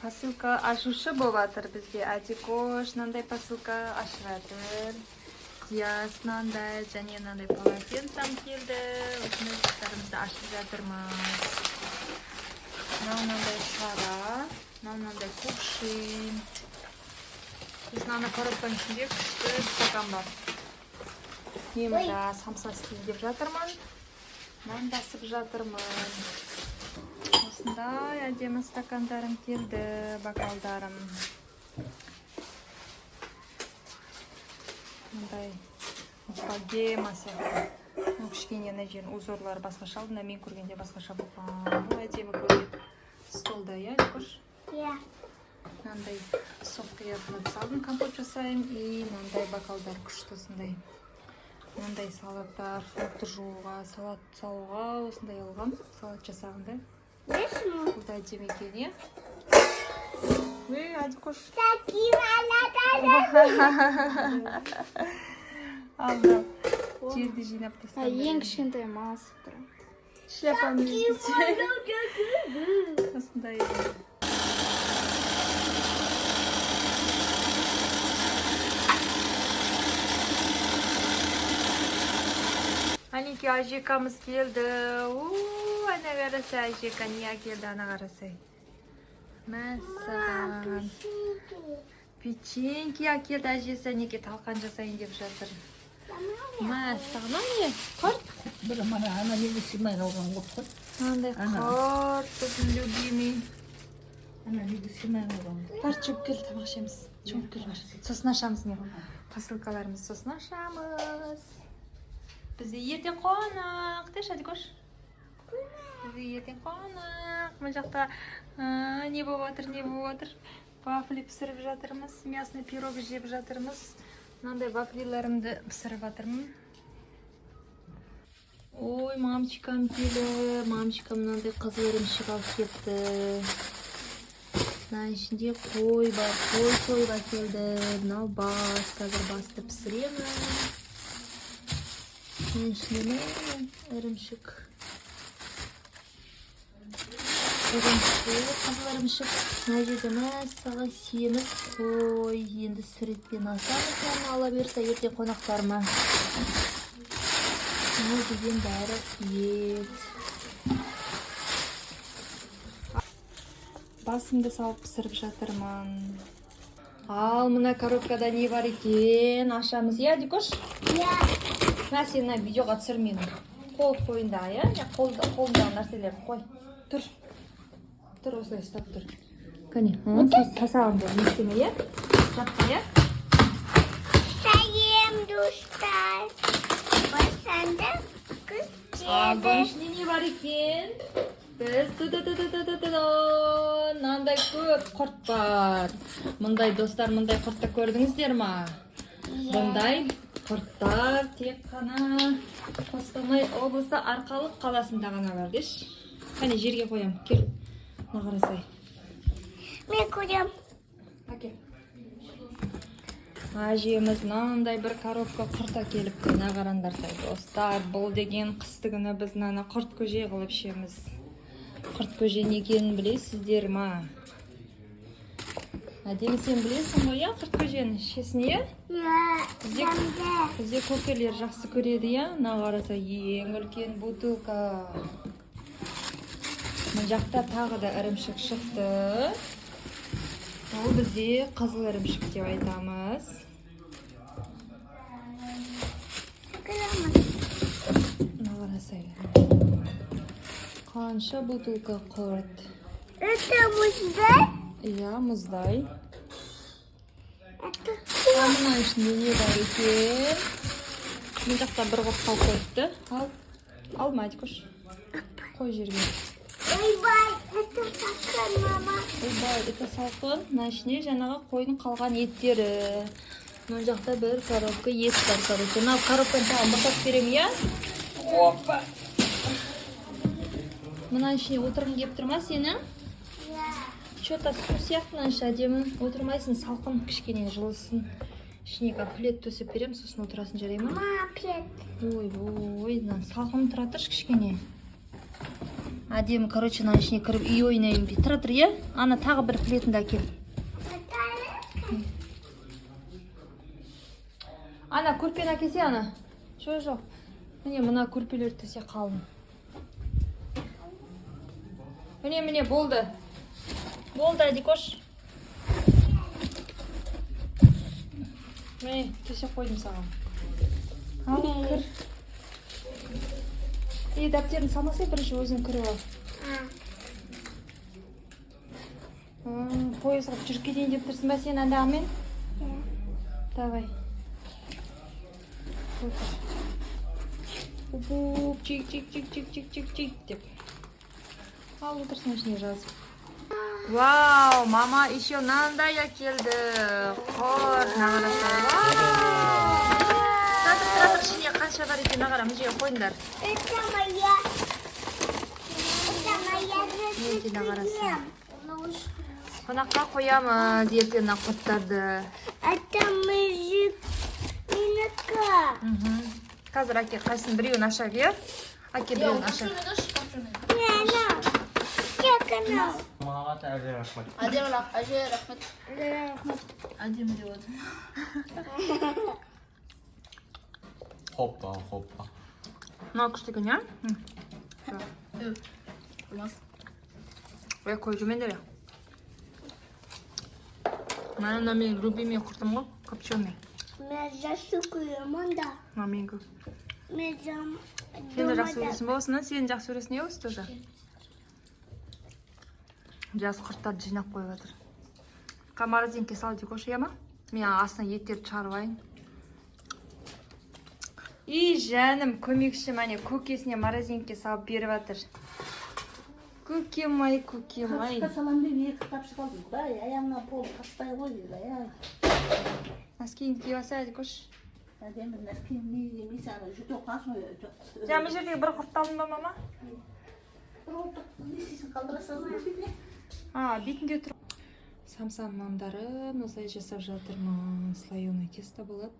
Посылка ашушы болып жатыр бізге. Адикош мынандай посылка ашып жатыр. Диас мынандай және мынандай полотенцем келді. Осындай заттарымызды ашып жатырмыз. Мынандай шара, мынандай кувшин. Біз мына коробканың ішінде күшті стакан бар. Мен мында самса істеп жатырмын. Нан басып жатырмын. Осындай әдемі стакандарым келді, бокалдарым. Мындай богема сияқты. Кішкене мына жердің узорлары басқаша, алдында мен көргенде басқаша болған. Бұл әдемі көрінеді. Столда, иә, Кош? Иә. Мынандай софтверді салдым, компот жасаймын. И мынандай бокалдар күшті осындай. Мынандай салаттар, фрукты жууға, салат салуға осындай алғам. Салат жасағанда. Бұл да әдемі екен, иә? Адикош. Алды. Жерді жинап тастадым. Ең кішкентай мас тұр. Шляпамыз осындай еді. Анеке ажекамыз келді. Ана қарасай, ажека не келді, ана қарасай. Мәссаған. Печеньки әкелді әжесі, Анеке талқан жасайын деп жатыр. Мәссаған, не? Құрт? Бір мана ана неге сыймай қалған ғой. Андай құрт, біздің любимый. Ана неге сыймай қалған. Бар чөп кел, тамақ ішеміз. Чөп кел бар. Сосын ашамыз не? Посылкаларымыз сосын ашамыз. Бізде ертең қонақ, деші, Адикош? Бізде ертең қонақ. Бұл жақта не болып отыр? Вафли пісіріп жатырмыз. Мясный пирог жеп жатырмыз. Мынандай вафлиларымды пісіріп жатырмын. Ой, мамчикам келді. Мамчикам мынандай қызыл ірімшік алып кетті. Мына ішінде қой бар. Қой сойып әкелді. Мынау бас. Қазір басты пісіремін. Мына ішінде ірімшік. Қызыл ірімшік. Мына жерде мәссаған семіз қой. Енді сүреттен асамыз, оны ала берсе ертең қонақтарыма. Мына деген бәрі ет. Басымды салып пісіріп жатырмын. Ал, мына коробкада не бар екен? Ашамыз, иә, Адикош? Иә. Мә, сен видеоға түсірмеймін. Қол қойында, иә? Қолында нәрселерді қой. Тұр. Тұр, осылай ұстап тұр. Кәне, сасағымды нестеме, иә? Жатқа, иә? Сәлем, достар. Басанда күз Ал, жеді. бұның ішінде не бар екен? Біз мынандай көп құрт бар. Мұндай достар, мұндай құртты көрдіңіздер ма? Бұндай құрттар тек қана Қостанай облысы Арқалық қаласында ғана бар, деш. Қане, жерге қоям. Кел. Қарасай. Мен көрем. Әкел. Әжеміз мынандай бір коробка құрт әкеліпті. Мына қараңдарсай, достар. Бұл деген қысты күні біз мынаны құрт көже қылып ішеміз. Құрт көже не екенін білесіздер ма? Әдемі, сен білесің ғой, иә, құрт көжені ішесің, иә? Иә. Бізде көкелер жақсы көреді, иә? Мына қарасай, ең үлкен бутылка. Мына жақта тағы да ірімшік шықты. Ол бізде қызыл ірімшік деп айтамыз. Мына қарасай. Қанша бутылка құрт. Это мұздай? Иә, мұздай. Мына ішінде не бар екен? Мына жақта бір қопқа қойыпты. Ал, Адикош. Қой жерге. Ойбай, это салқын, мама. Ойбай, это салқын. Мына ішіне жаңағы қойдың қалған еттері. Мына жақта бір коробка ет бар, короче. Мына коробканы тағы босап берем, иә? Опа! Мына ішіне отырғың келіп тұр ма сенің? Иә. Что-то су сияқты мына іші әдемі. Отырмайсың, салқын кішкене жылысын. Ішіне плед төсеп берем, сосын отырасын, жарай ма? Ма, плед. Ой, салқын тұра тұршы кішкене. Әдемі, короче, мына ішіне кіріп үй ойнаймын дейді. Тұра тұр, иә? Ана тағы бір плетінді әкел. Ана көрпені әкелсе, ана. Жоқ. Міне мына көрпелер төсе қалың. Міне, болды. Болды, Адикош. Міне, төсе қойдым саған. Ал, кір. Дәптерін салмасай, бірінші өзің кіріп ал. Пойыз қып жүріп кетейін деп тұрсың ба сен андағымен? Давай. Буп, чик деп. Ал отырсың ішіне жазып. Вау, мама еще мынандай әкелді. Қор, нағарасай. Тұра ішіне қанша бар екен нағара, мүжеге қойыңдар. Это моя. Неге нағарасай. Қонаққа қоямыз ертең құрттарды. Это мужик. Минутка. Қазір әке қайсын біреуін аша бер. Әке біреуін аша. Не, она. Как она? Маған әже рахмет. әже рахмет. Әдемі деп отыр. Hoppa. Мынау күшті екен, иә? Қоймас. Ой, қойып жүрмеңдер, иә? Мына мен любимый құртым ғой, копченый. Мен жасықыйым онда. Маменгі. Мен Сен де жақсы көресің болсын, сен жақсы көресің, е осы тоже? Жас құрттарды жинап қойып жатыр. Морозилке сал Дикош, иә ма? Мен астына еттерді шығарып алайын. И жаным, көмекші мәне көкесіне морозилке салып беріп жатыр. Көкем-ай. Қасқа салам деп екі тапшы қалдым. Құдай, аяғына пол қаспай ғой дейді. Нәскейін киіп алса, Дикош. Әдемі нәскейін не демейсі, ана жүте қасың. Жаңа жердегі бір құртталдың ба, мама? Не істейсің, қалдырасың? Бетінде тұр. Самсам нандарын осылай жасап жатырмын. Слоеный тесто болады.